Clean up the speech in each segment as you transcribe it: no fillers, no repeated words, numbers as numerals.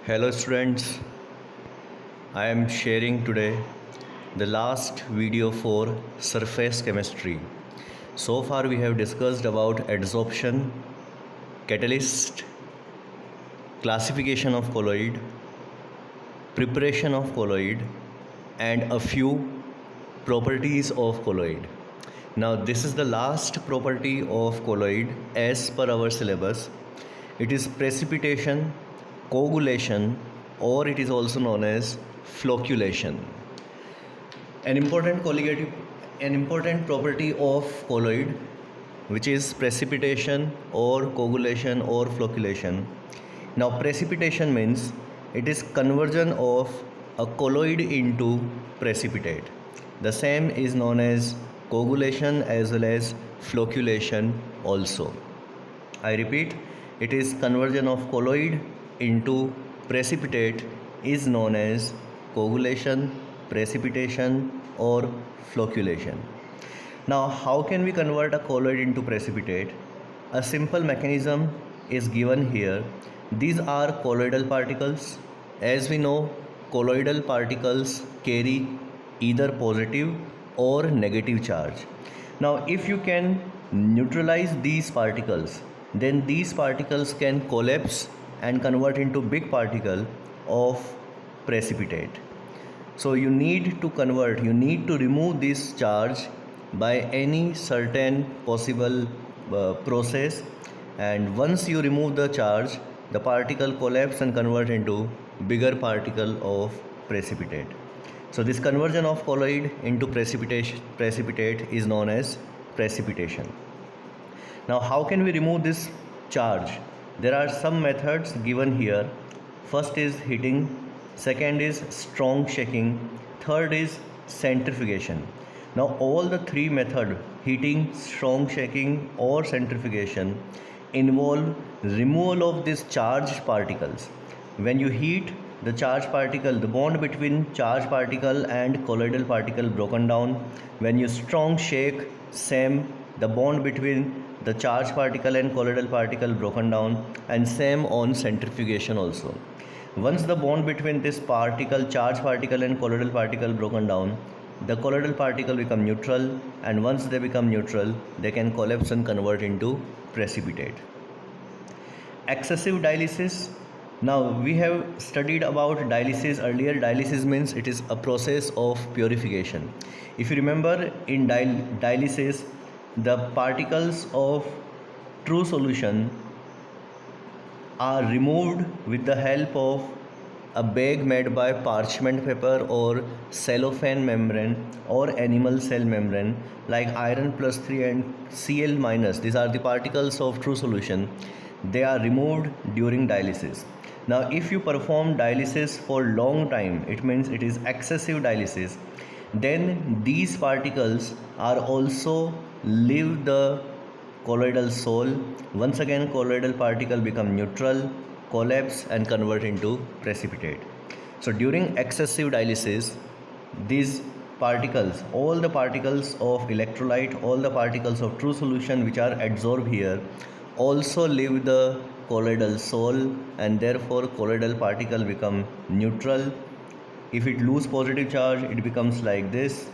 Hello students, I am sharing today the last video for surface chemistry. So far we have discussed about adsorption, catalyst, classification of colloid, preparation of colloid and a few properties of colloid. Now this is the last property of colloid as per our syllabus. It is precipitation, coagulation, or it is also known as flocculation. An important colligative, an important property of colloid, which is precipitation or coagulation or flocculation. Now precipitation means it is conversion of a colloid into precipitate. The same is known as coagulation as well as flocculation also. I repeat, it is conversion of colloid into precipitate is known as coagulation, precipitation or flocculation. Now how can we convert a colloid into precipitate? A simple mechanism is given here. These are colloidal particles. As we know, colloidal particles carry either positive or negative charge. Now if you can neutralize these particles, then these particles can collapse and convert into big particle of precipitate. So you need to remove this charge by any certain possible process, and once you remove the charge, the particle collapse and convert into bigger particle of precipitate. So this conversion of colloid into precipitate is known as precipitation. Now how can we remove this charge? There are some methods given here. First is heating, second is strong shaking, third is centrifugation. Now all the three methods, heating, strong shaking or centrifugation, involve removal of these charged particles. When you heat, the charged particle, the bond between charged particle and colloidal particle broken down. When you strong shake, same, the bond between the charged particle and colloidal particle broken down, and same on centrifugation also. Once the bond between this particle, charged particle and colloidal particle broken down, the colloidal particle become neutral, and once they become neutral, they can collapse and convert into precipitate. Excessive dialysis. Now we have studied about dialysis earlier. Dialysis means it is a process of purification. If you remember, in dialysis, the particles of true solution are removed with the help of a bag made by parchment paper or cellophane membrane or animal cell membrane like iron plus 3 and Cl minus. These are the particles of true solution. They are removed during dialysis. Now if you perform dialysis for long time, it means it is excessive dialysis, then these particles are also leave the colloidal sol. Once again colloidal particle become neutral, collapse and convert into precipitate. So during excessive dialysis, these particles, all the particles of electrolyte, all the particles of true solution which are adsorbed here, also leave the colloidal sol, and therefore colloidal particle become neutral. If it lose positive charge, it becomes like this.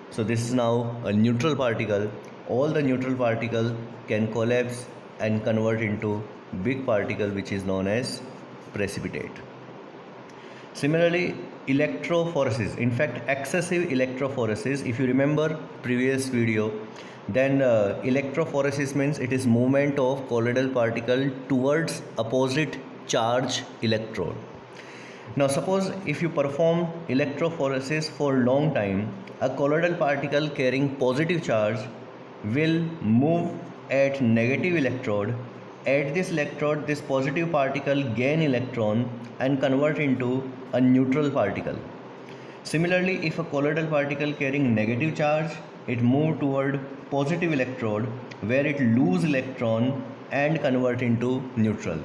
So this is now a neutral particle. All the neutral particle can collapse and convert into big particle which is known as precipitate. Similarly, electrophoresis, in fact excessive electrophoresis, if you remember previous video, then electrophoresis means it is movement of colloidal particle towards opposite charge electrode. Now suppose if you perform electrophoresis for long time, a colloidal particle carrying positive charge will move at negative electrode. At this electrode, this positive particle gain electron and convert into a neutral particle. Similarly, if a colloidal particle carrying negative charge, it move toward positive electrode where it lose electron and convert into neutral.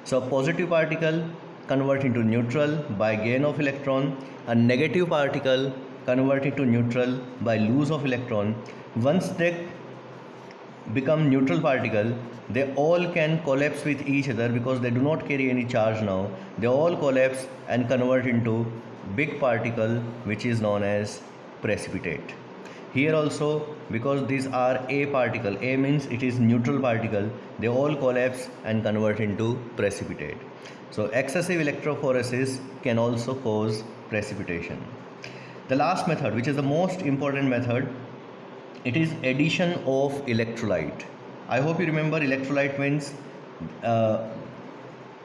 So a positive particle convert into neutral by gain of electron, a negative particle convert into neutral by lose of electron. Once they become neutral particle, they all can collapse with each other because they do not carry any charge now. They all collapse and convert into big particle which is known as precipitate. Here also, because these are A particle, A means it is neutral particle, they all collapse and convert into precipitate. So excessive electrophoresis can also cause precipitation. The last method, which is the most important method, it is addition of electrolyte. I hope you remember uh,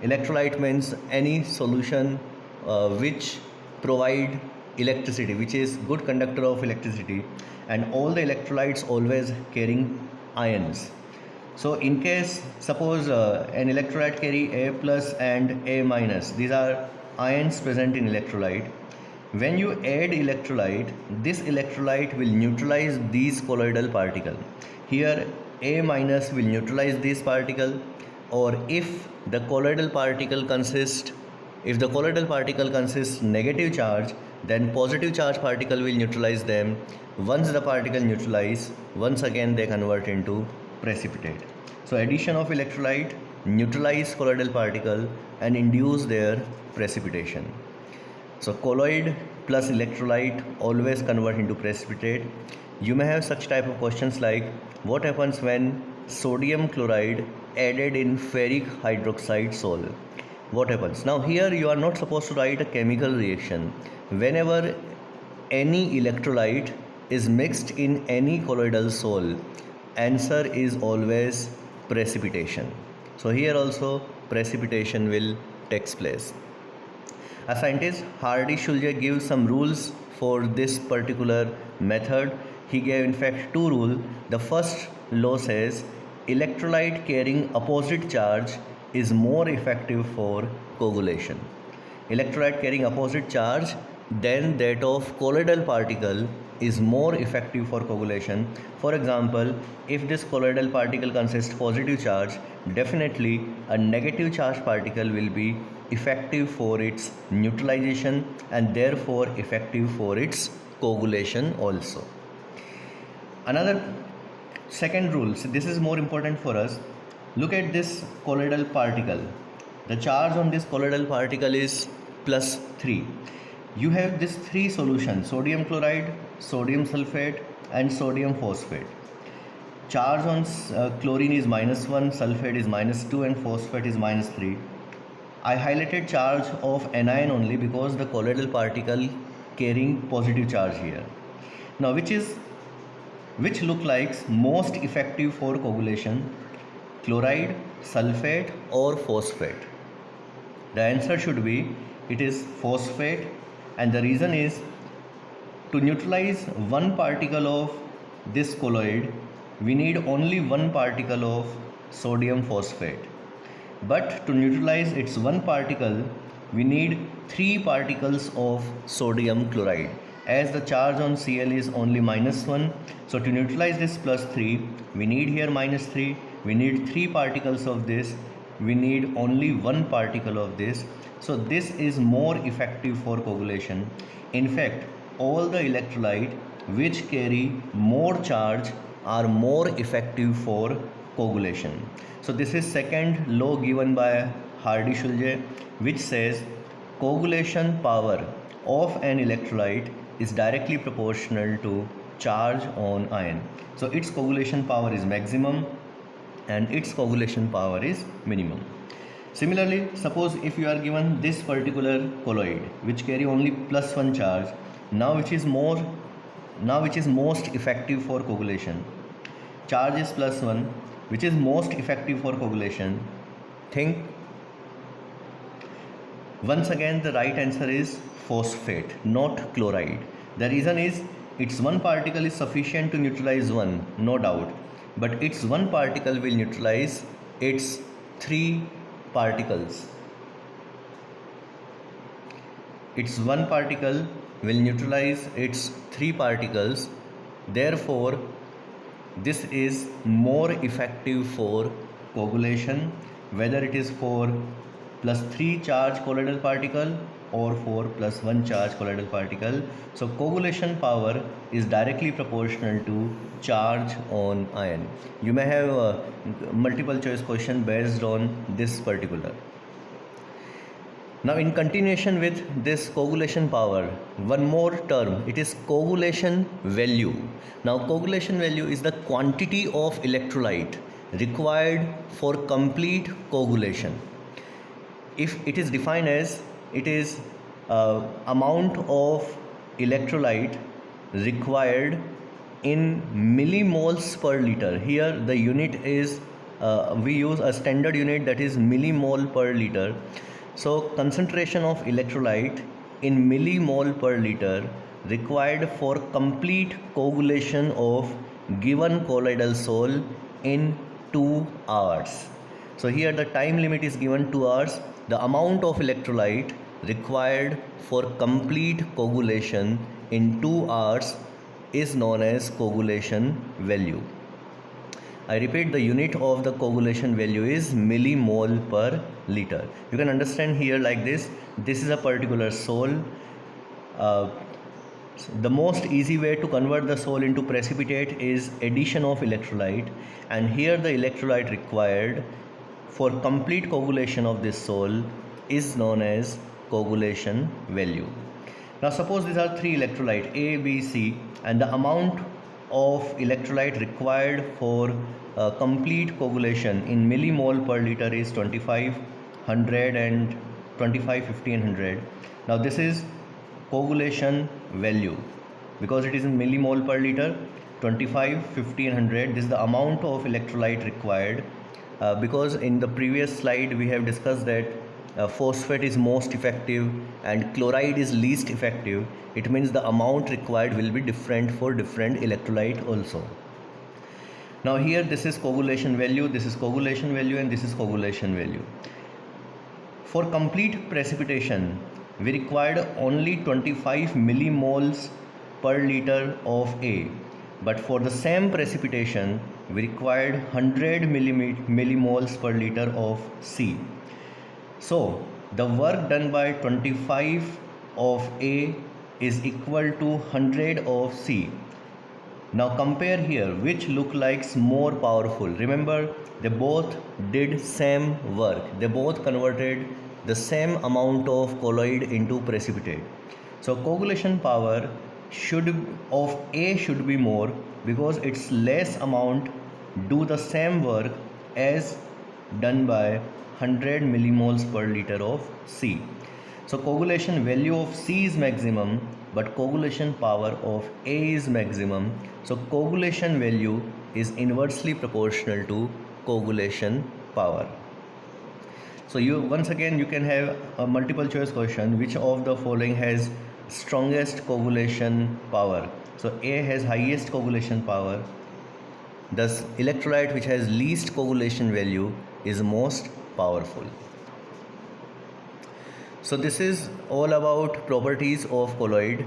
electrolyte means any solution which provide electricity, which is good conductor of electricity, and all the electrolytes always carrying ions. So in case suppose an electrolyte carry A plus and A minus, these are ions present in electrolyte. When you add electrolyte, this electrolyte will neutralize these colloidal particle. Here A minus will neutralize this particle, or if the colloidal particle consists negative charge, then positive charge particle will neutralize them. Once the particle neutralize, once again they convert into precipitate. So addition of electrolyte neutralize colloidal particle and induce their precipitation. So colloid plus electrolyte always convert into precipitate. You may have such type of questions like, what happens when sodium chloride added in ferric hydroxide sol? What happens? Now here you are not supposed to write a chemical reaction. Whenever any electrolyte is mixed in any colloidal sol, answer is always precipitation. So here also precipitation will takes place. A scientist, Hardy-Schulze, gives some rules for this particular method. He gave in fact two rules. The first law says electrolyte carrying opposite charge is more effective for coagulation. Electrolyte carrying opposite charge than that of colloidal particle is more effective for coagulation. For example, if this colloidal particle consists positive charge, definitely a negative charge particle will be effective for its neutralization and therefore effective for its coagulation also. Another second rule, so this is more important for us. Look at this colloidal particle. The charge on this colloidal particle is +3. You have these three solutions: sodium chloride, sodium sulfate and sodium phosphate. Charge on chlorine is -1, sulfate is -2 and phosphate is -3. I highlighted charge of anion only because the colloidal particle carrying positive charge here. Now which look like most effective for coagulation, chloride, sulfate or phosphate? The answer should be it is phosphate, and the reason is to neutralize one particle of this colloid we need only one particle of sodium phosphate, but to neutralize its one particle we need three particles of sodium chloride. As the charge on Cl is only -1, so to neutralize this +3 we need here -3, we need three particles of this, we need only one particle of this. So this is more effective for coagulation. In fact, all the electrolyte which carry more charge are more effective for coagulation. So this is second law given by Hardy-Schulze, which says coagulation power of an electrolyte is directly proportional to charge on ion. So its coagulation power is maximum and its coagulation power is minimum. Similarly, suppose if you are given this particular colloid which carry only +1 charge, now which is most effective for coagulation? Charge is +1, which is most effective for coagulation? Think. Once again the right answer is phosphate, not chloride. The reason is its one particle is sufficient to neutralize one, no doubt, but its one particle will neutralize its three particles. Its one particle will neutralize its three particles. Therefore, this is more effective for coagulation, whether it is for plus 3 charge colloidal particle or 4 plus 1 charge colloidal particle. So coagulation power is directly proportional to charge on ion. You may have a multiple choice question based on this particular. Now in continuation with this coagulation power, one more term, it is coagulation value. Now coagulation value is the quantity of electrolyte required for complete coagulation. If it is defined as, it is amount of electrolyte required in millimoles per liter. Here the unit is, we use a standard unit, that is millimole per liter. So concentration of electrolyte in millimole per liter required for complete coagulation of given colloidal sol in 2 hours. So here the time limit is given 2 hours. The amount of electrolyte required for complete coagulation in 2 hours is known as coagulation value. I repeat, the unit of the coagulation value is millimole per liter. You can understand here like this. This is a particular sol. The most easy way to convert the sol into precipitate is addition of electrolyte, and here the electrolyte required for complete coagulation of this sol is known as coagulation value. Now suppose these are 3 electrolyte A, B, C, and the amount of electrolyte required for complete coagulation in millimole per liter is 25, 100 and 25, 50 and 100. Now this is coagulation value because it is in millimole per liter. 25, 50 and 100, this is the amount of electrolyte required, because in the previous slide we have discussed that phosphate is most effective and chloride is least effective. It means the amount required will be different for different electrolyte also. Now here this is coagulation value, this is coagulation value, and this is coagulation value. For complete precipitation we required only 25 millimoles per liter of A, but for the same precipitation we required 100 millimoles per liter of C. So the work done by 25 of A is equal to 100 of C. Now compare here which look like more powerful. Remember, they both did same work. They both converted the same amount of colloid into precipitate. So coagulation power of A should be more because its less amount do the same work as done by 100 millimoles per liter of C. So coagulation value of C is maximum, but coagulation power of A is maximum. So coagulation value is inversely proportional to coagulation power. So once again you can have a multiple choice question, which of the following has strongest coagulation power? So A has highest coagulation power. Thus electrolyte which has least coagulation value is most powerful. So this is all about properties of colloid.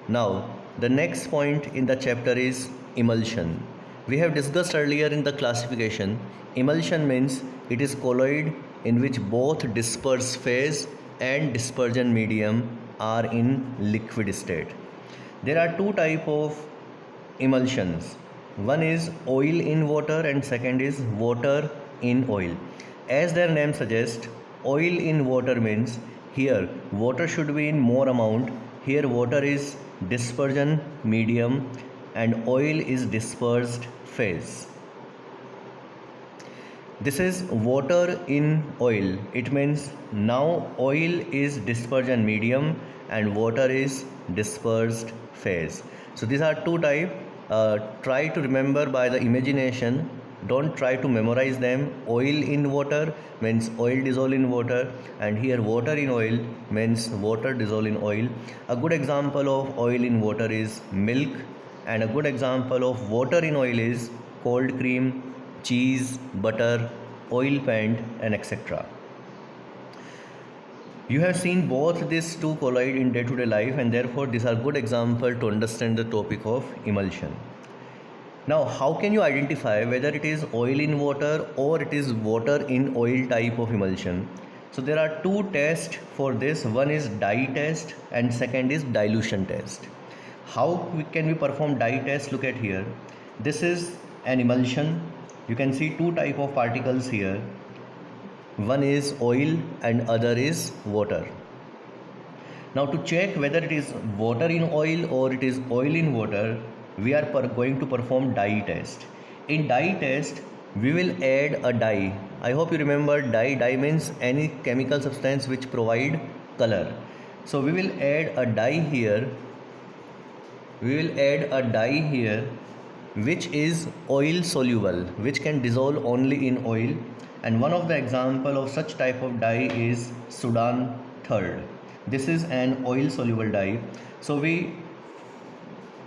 Now the next point in the chapter is emulsion. We have discussed earlier in the classification, emulsion means it is colloid in which both disperse phase and dispersion medium are in liquid state. There are 2 types of emulsions. One is oil in water and second is water in oil. As their name suggests, oil in water means here water should be in more amount. Here water is dispersion medium and oil is dispersed phase. This is water in oil. It means now oil is dispersion medium and water is dispersed phase. So these are 2 types. Try to remember by the imagination. Don't try to memorize them. Oil in water means oil dissolved in water, and here water in oil means water dissolved in oil. A good example of oil in water is milk, and a good example of water in oil is cold cream, cheese, butter, oil paint, and etc. You have seen both these 2 colloid in day-to-day life, and therefore these are good examples to understand the topic of emulsion. Now how can you identify whether it is oil in water or it is water in oil type of emulsion? So there are two tests for this. One is dye test and second is dilution test. How can we perform dye test? Look at here. This is an emulsion. You can see two type of particles here. One is oil and other is water. Now to check whether it is water in oil or it is oil in water, we are going to perform dye test. In dye test, we will add a dye. I hope you remember dye. Dye means any chemical substance which provide color. So we will add a dye here. We will add a dye here which is oil soluble, which can dissolve only in oil. And one of the example of such type of dye is Sudan third. This is an oil soluble dye. So we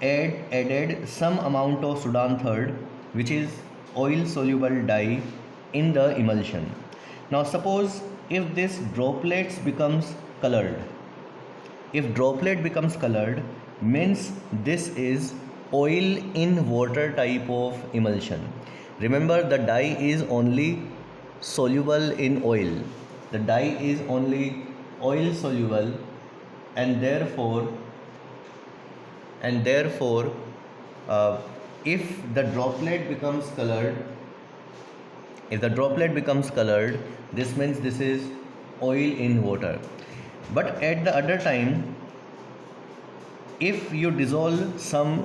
added some amount of Sudan third, which is oil soluble dye, in the emulsion. Now suppose if this droplets becomes colored. If droplet becomes colored, means this is oil in water type of emulsion. Remember, the dye is only soluble in oil. The dye is only oil soluble, and therefore if the droplet becomes colored, this means this is oil in water. But at the other time, if you dissolve some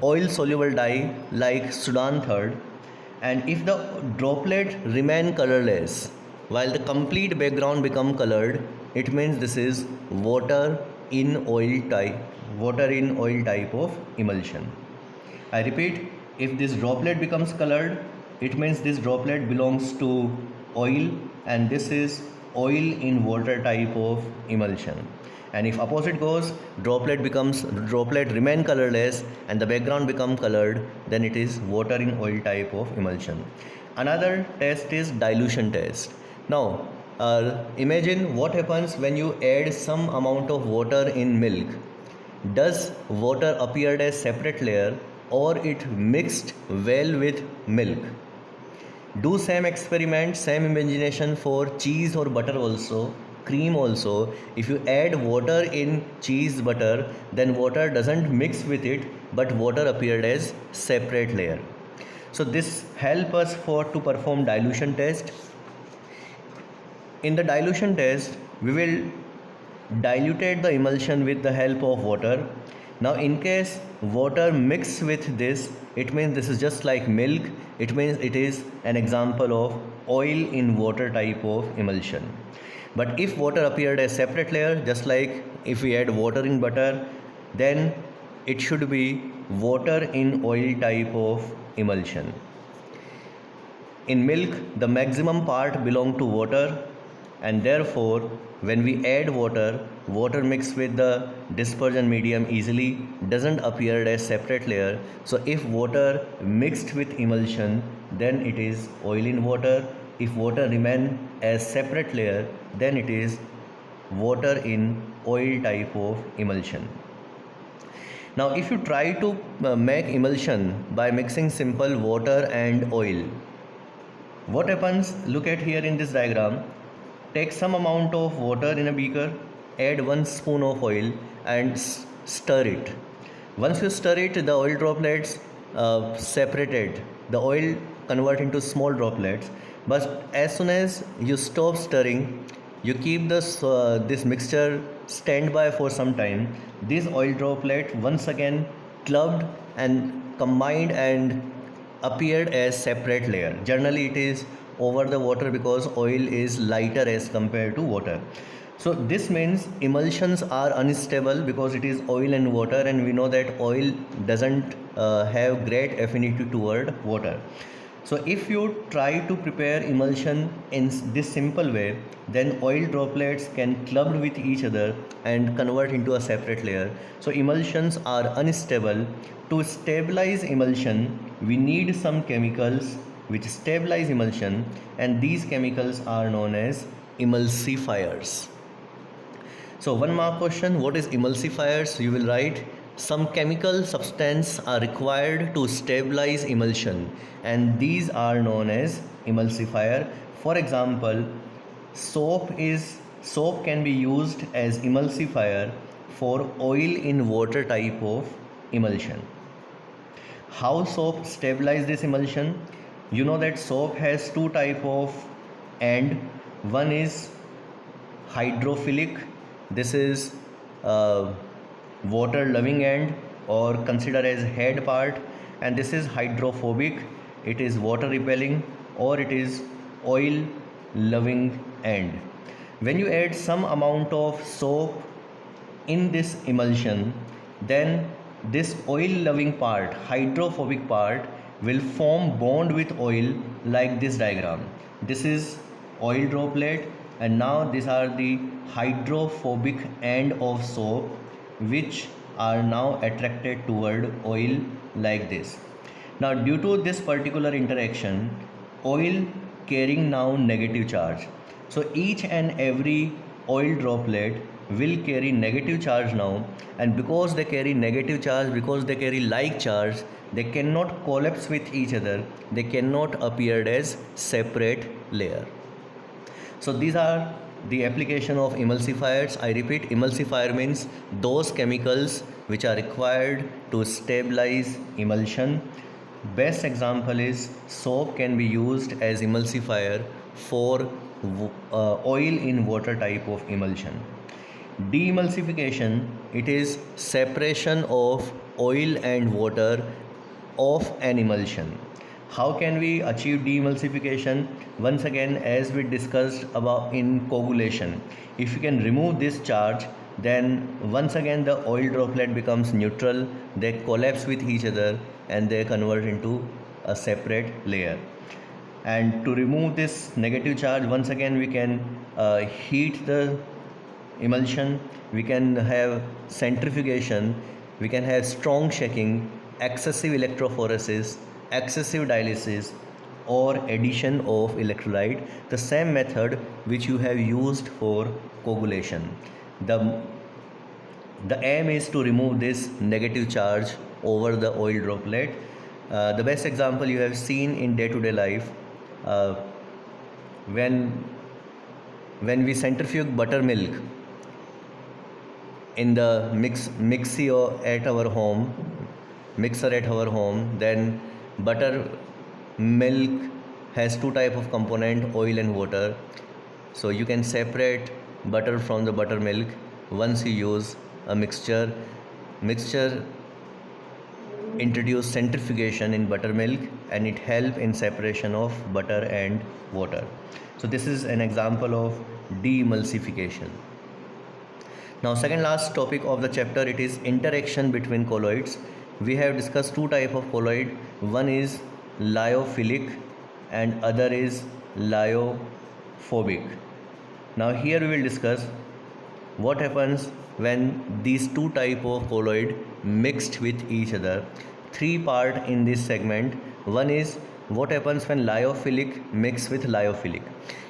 oil soluble dye like Sudan third, and if the droplet remain colorless while the complete background become colored, it means this is water in oil type of emulsion. I repeat, if this droplet becomes colored, it means this droplet belongs to oil, and this is oil in water type of emulsion. And if opposite goes, droplet remain colorless and the background become colored, then it is water in oil type of emulsion. Another test is dilution test. Now imagine what happens when you add some amount of water in milk. Does water appear as separate layer or it mixed well with milk? Do same experiment, same imagination for cheese or butter also, cream also. If you add water in cheese, butter, then water doesn't mix with it, but water appeared as separate layer. So this help us to perform dilution test. In the dilution test, we will dilute the emulsion with the help of water. Now in case water mix with this, it means this is just like milk. It means it is an example of oil in water type of emulsion. But if water appeared as separate layer, just like if we add water in butter, then it should be water in oil type of emulsion. In milk, the maximum part belong to water, and therefore when we add water mixed with the dispersion medium easily, doesn't appear as separate layer. So if water mixed with emulsion, then it is oil in water. If water remain as separate layer, then it is water in oil type of emulsion. Now if you try to make emulsion by mixing simple water and oil, what happens? Look at here in this diagram. Take some amount of water in a beaker, add 1 spoon of oil and stir it. Once you stir it, the oil droplets separated. The oil convert into small droplets. But as soon as you stop stirring, you keep this mixture standby for some time. This oil droplet once again clubbed and combined and appeared as separate layer. Generally it is over the water because oil is lighter as compared to water. So this means emulsions are unstable because it is oil and water, and we know that oil doesn't have great affinity toward water. So if you try to prepare emulsion in this simple way, then oil droplets can club with each other and convert into a separate layer. So emulsions are unstable. To stabilize emulsion, we need some chemicals which stabilize emulsion, and these chemicals are known as emulsifiers. So one mark question, what is emulsifiers? You will write some chemical substance are required to stabilize emulsion, and these are known as emulsifier. For example, soap can be used as emulsifier for oil in water type of emulsion. How soap stabilize this emulsion? You know that soap has two type of end. One is hydrophilic. This is water loving end or considered as head part, and this is hydrophobic. It is water repelling or it is oil loving end. When you add some amount of soap in this emulsion, then this oil loving part, hydrophobic part, will form bond with oil like this diagram. This is oil droplet, and now these are the hydrophobic end of soap which are now attracted toward oil like this. Now due to this particular interaction, oil carrying now negative charge, so each and every oil droplet will carry negative charge now, and because they carry negative charge, because they carry like charge, they cannot collapse with each other, they cannot appear as separate layer. So these are the application of emulsifiers. I repeat, emulsifier means those chemicals which are required to stabilize emulsion. Best example is soap can be used as emulsifier for oil in water type of emulsion. Demulsification, it is separation of oil and water of an emulsion. How can we achieve demulsification? Once again, as we discussed about in coagulation, if you can remove this charge, then once again the oil droplet becomes neutral, they collapse with each other and they convert into a separate layer. And to remove this negative charge, once again we can heat the emulsion, we can have centrifugation, we can have strong shaking, excessive electrophoresis, excessive dialysis, or addition of electrolyte, the same method which you have used for coagulation. The aim is to remove this negative charge over the oil droplet. The best example you have seen in day-to-day life, when we centrifuge buttermilk in the mixer at our home, then buttermilk has two type of component, oil and water. So you can separate butter from the buttermilk once you use a mixture introduce centrifugation in buttermilk, and it help in separation of butter and water. So this is an example of demulsification. Now second last topic of the chapter, it is interaction between colloids. We have discussed two type of colloid. One is lyophilic and other is lyophobic. Now here we will discuss what happens when these two type of colloid mixed with each other. Three part in this segment. One is what happens when lyophilic mix with lyophilic.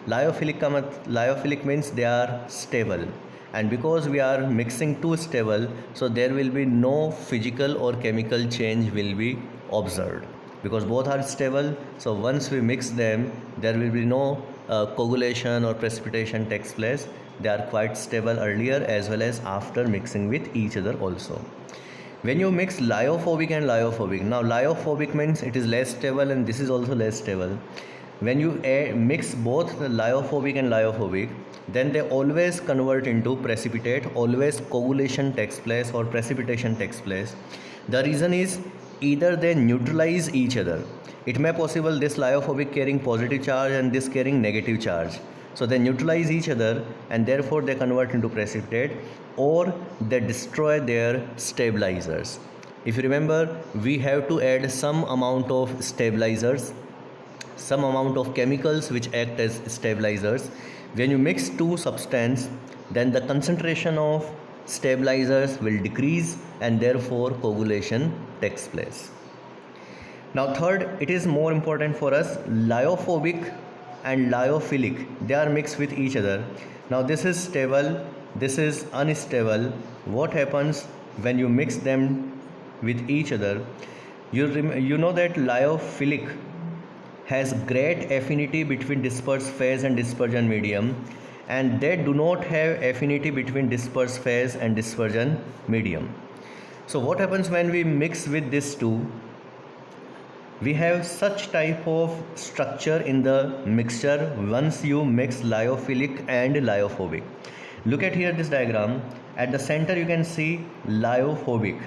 Lyophilic means they are stable, and because we are mixing two stable, so there will be no physical or chemical change will be observed, because both are stable. So once we mix them, there will be no coagulation or precipitation takes place. They are quite stable earlier as well as after mixing with each other also. When you mix lyophobic and lyophobic, now lyophobic means it is less stable and this is also less stable. When you mix both the lyophobic and lyophobic, then they always convert into precipitate, always coagulation takes place or precipitation takes place. The reason is either they neutralize each other. It may possible this lyophobic carrying positive charge and this carrying negative charge. So they neutralize each other and therefore they convert into precipitate, or they destroy their stabilizers. If you remember, we have to add some amount of stabilizers, some amount of chemicals which act as stabilizers. When you mix two substances, then the concentration of stabilizers will decrease and therefore coagulation takes place. Now third, it is more important for us, lyophobic and lyophilic, they are mixed with each other. Now this is stable, this is unstable. What happens when you mix them with each other? You know that lyophilic has great affinity between dispersed phase and dispersion medium, and they do not have affinity between dispersed phase and dispersion medium. So what happens when we mix with these two? We have such type of structure in the mixture once you mix lyophilic and lyophobic. Look at here this diagram. At the center you can see lyophobic.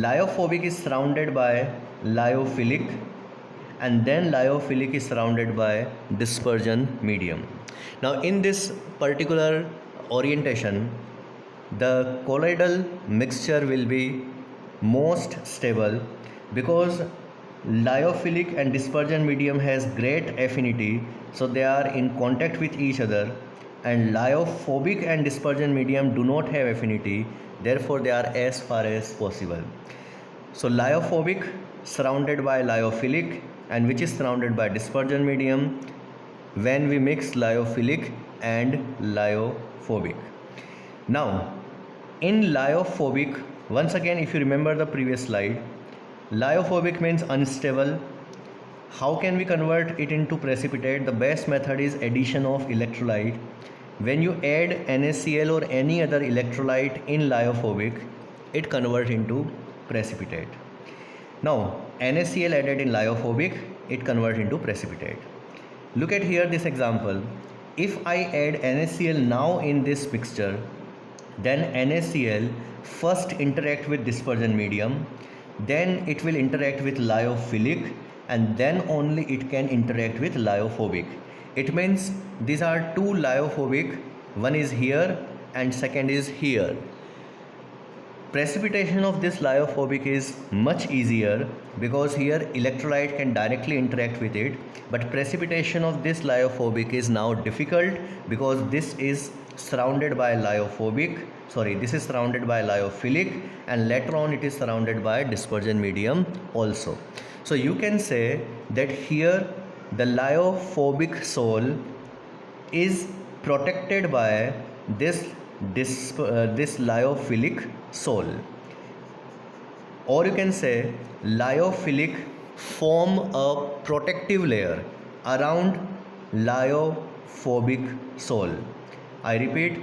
Lyophobic is surrounded by lyophilic, and then lyophilic is surrounded by dispersion medium. Now in this particular orientation, the colloidal mixture will be most stable because lyophilic and dispersion medium has great affinity, so they are in contact with each other, and lyophobic and dispersion medium do not have affinity, therefore they are as far as possible. So lyophobic surrounded by lyophilic, and which is surrounded by dispersion medium when we mix lyophilic and lyophobic. Now in lyophobic, once again if you remember the previous slide, lyophobic means unstable. How can we convert it into precipitate? The best method is addition of electrolyte. When you add NaCl or any other electrolyte in lyophobic, it converts into precipitate. Now NaCl added in lyophobic, it converts into precipitate. Look at here this example. If I add NaCl now in this mixture, then NaCl first interact with dispersion medium, then it will interact with lyophilic, and then only it can interact with lyophobic. It means these are two lyophobic, one is here and second is here. Precipitation of this lyophobic is much easier because here electrolyte can directly interact with it, but precipitation of this lyophobic is now difficult because this is surrounded by this is surrounded by lyophilic, and later on it is surrounded by dispersion medium also. So you can say that here the lyophobic sol is protected by this lyophilic sol, or you can say lyophilic form a protective layer around lyophobic sol. I repeat,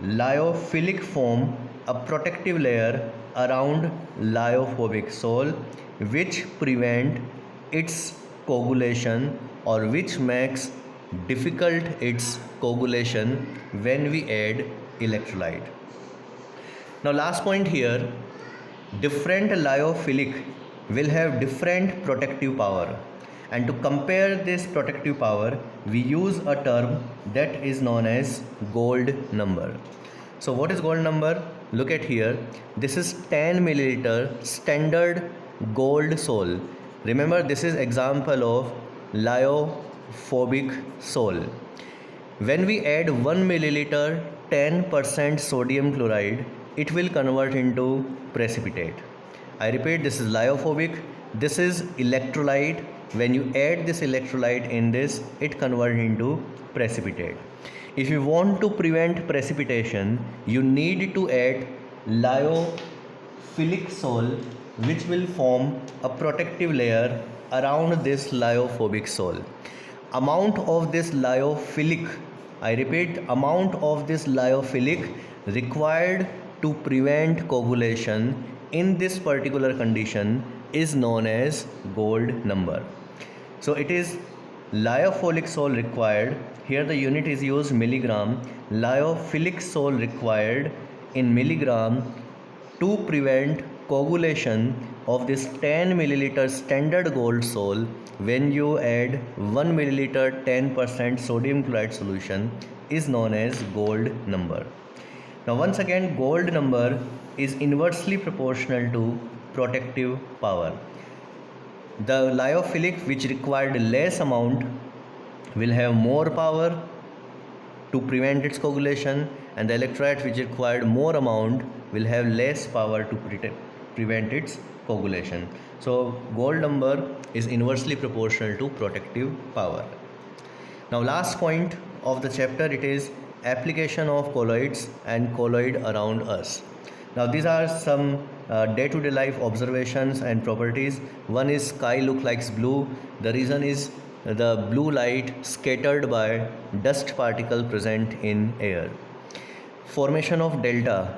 lyophilic form a protective layer around lyophobic sol, which prevent its coagulation, or which makes difficult its coagulation when we add electrolyte. Now last point here, different lyophilic will have different protective power, and to compare this protective power we use a term that is known as gold number. So what is gold number? Look at here, this is 10 milliliter standard gold sol. Remember, this is example of lyophobic sol. When we add 1 milliliter 10% sodium chloride, it will convert into precipitate. I repeat, this is lyophobic, this is electrolyte. When you add this electrolyte in this, it converts into precipitate. If you want to prevent precipitation, you need to add lyophilic sol, which will form a protective layer around this lyophobic sol. Amount of this lyophilic, I repeat, amount of this lyophilic required to prevent coagulation in this particular condition is known as gold number. So it is lyophilic sol required, here the unit is used milligram, lyophilic sol required in milligram to prevent coagulation of this 10 milliliter standard gold sol when you add 1 milliliter 10% sodium chloride solution is known as gold number. Now once again, gold number is inversely proportional to protective power. The lyophilic which required less amount will have more power to prevent its coagulation, and the electrolyte which required more amount will have less power to prevent its coagulation. So gold number is inversely proportional to protective power. Now last point of the chapter, it is application of colloids and colloid around us. Now these are some day-to-day life observations and properties. One is sky look like blue. The reason is the blue light scattered by dust particle present in air. Formation of delta.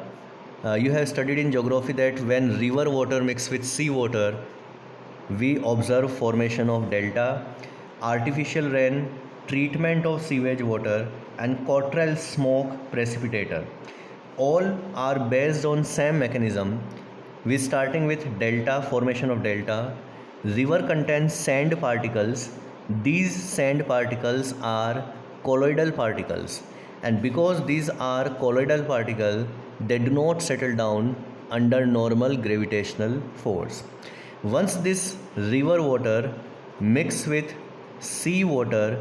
You have studied in geography that when river water mix with sea water, we observe formation of delta. Artificial rain, treatment of sewage water, and Cottrell smoke precipitator. All are based on same mechanism. We starting with delta, formation of delta. River contains sand particles. These sand particles are colloidal particles, and because these are colloidal particles, they do not settle down under normal gravitational force. Once this river water mix with sea water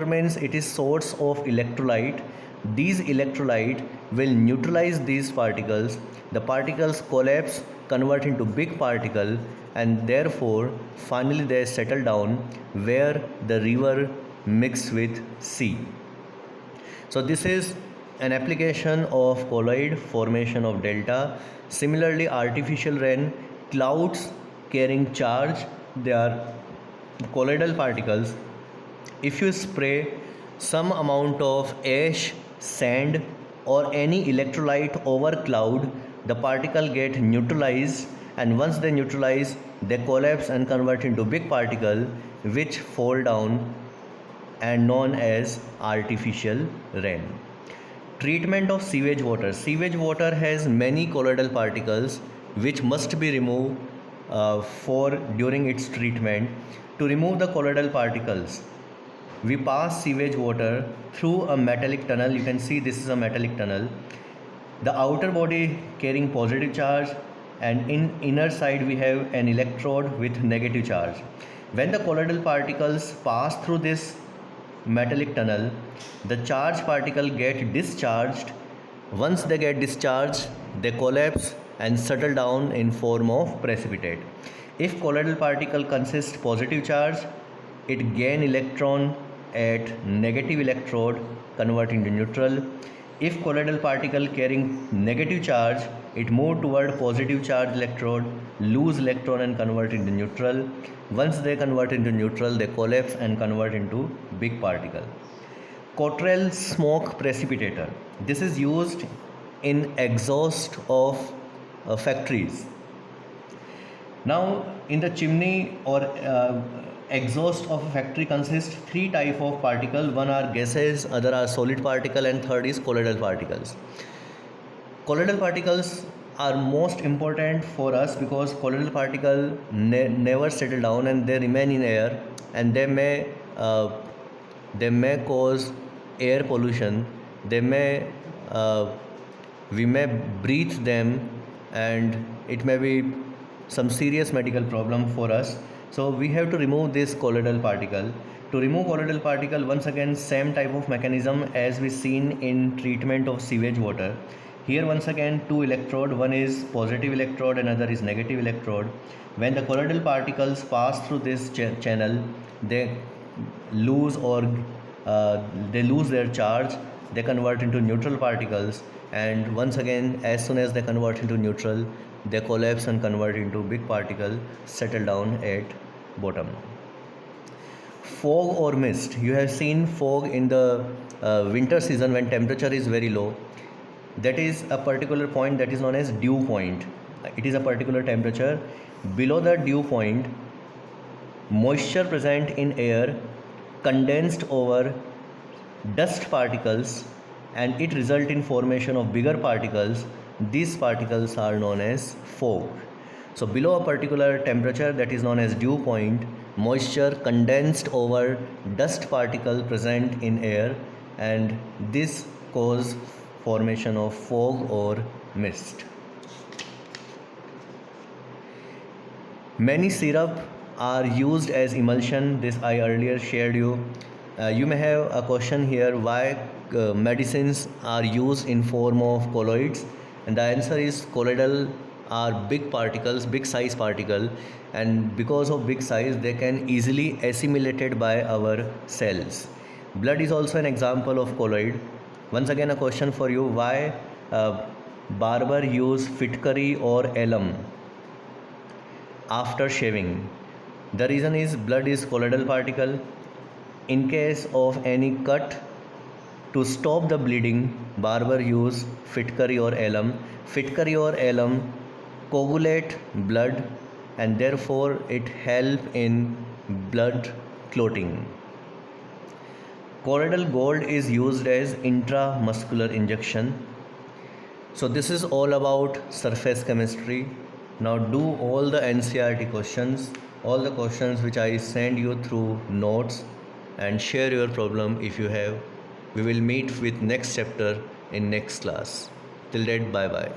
means it is source of electrolyte. These electrolyte will neutralize these particles. The particles collapse, convert into big particle, and therefore finally they settle down where the river mix with sea. So this is an application of colloid, formation of delta. Similarly, artificial rain, clouds carrying charge, they are colloidal particles. If you spray some amount of ash, sand, or any electrolyte over cloud, the particle get neutralized, and once they neutralize, they collapse and convert into big particle which fall down and known as artificial rain. Treatment of sewage water. Sewage water has many colloidal particles which must be removed for during its treatment. To remove the colloidal particles, we pass sewage water through a metallic tunnel. You can see this is a metallic tunnel. The outer body carrying positive charge, and in inner side we have an electrode with negative charge. When the colloidal particles pass through this metallic tunnel, the charged particle get discharged. Once they get discharged, they collapse and settle down in form of precipitate. If colloidal particle consists positive charge, it gain electron at negative electrode, convert into neutral. If colloidal particle carrying negative charge, it move toward positive charge electrode, lose electron and convert into neutral. Once they convert into neutral, they collapse and convert into big particle. Cottrell smoke precipitator. This is used in exhaust of factories. Now, in the chimney or exhaust of a factory consists three type of particle. One are gases, other are solid particle, and third is colloidal particles. Colloidal particles are most important for us because colloidal particle never settle down and they remain in air, and they may cause air pollution. They may we may breathe them, and it may be some serious medical problem for us. So we have to remove this colloidal particle. To remove colloidal particle, once again same type of mechanism as we seen in treatment of sewage water. Here once again two electrode, one is positive electrode, another is negative electrode. When the colloidal particles pass through this channel, they lose their charge, they convert into neutral particles, and once again as soon as they convert into neutral, they collapse and convert into big particle, settle down at bottom. Fog or mist. You have seen fog in the winter season when temperature is very low. That is a particular point that is known as dew point. It is a particular temperature. Below the dew point, moisture present in air condensed over dust particles, and it result in formation of bigger particles. These particles are known as fog. So below a particular temperature that is known as dew point, moisture condensed over dust particle present in air, and this cause formation of fog or mist. Many syrup are used as emulsion. This I earlier shared you. You may have a question here, why medicines are used in form of colloids, and the answer is colloidal are big particles, big size particle, and because of big size they can easily assimilated by our cells. Blood is also an example of colloid. Once again a question for you, why barber use fitkari or alum after shaving? The reason is blood is colloidal particle. In case of any cut, to stop the bleeding, barber use fitkari or alum. Fitkari or alum coagulate blood and therefore it help in blood clotting. Colloidal gold is used as intramuscular injection. So this is all about surface chemistry. Now do all the NCERT questions, all the questions which I send you through notes, and share your problem if you have. We will meet with next chapter in next class. Till that, bye bye.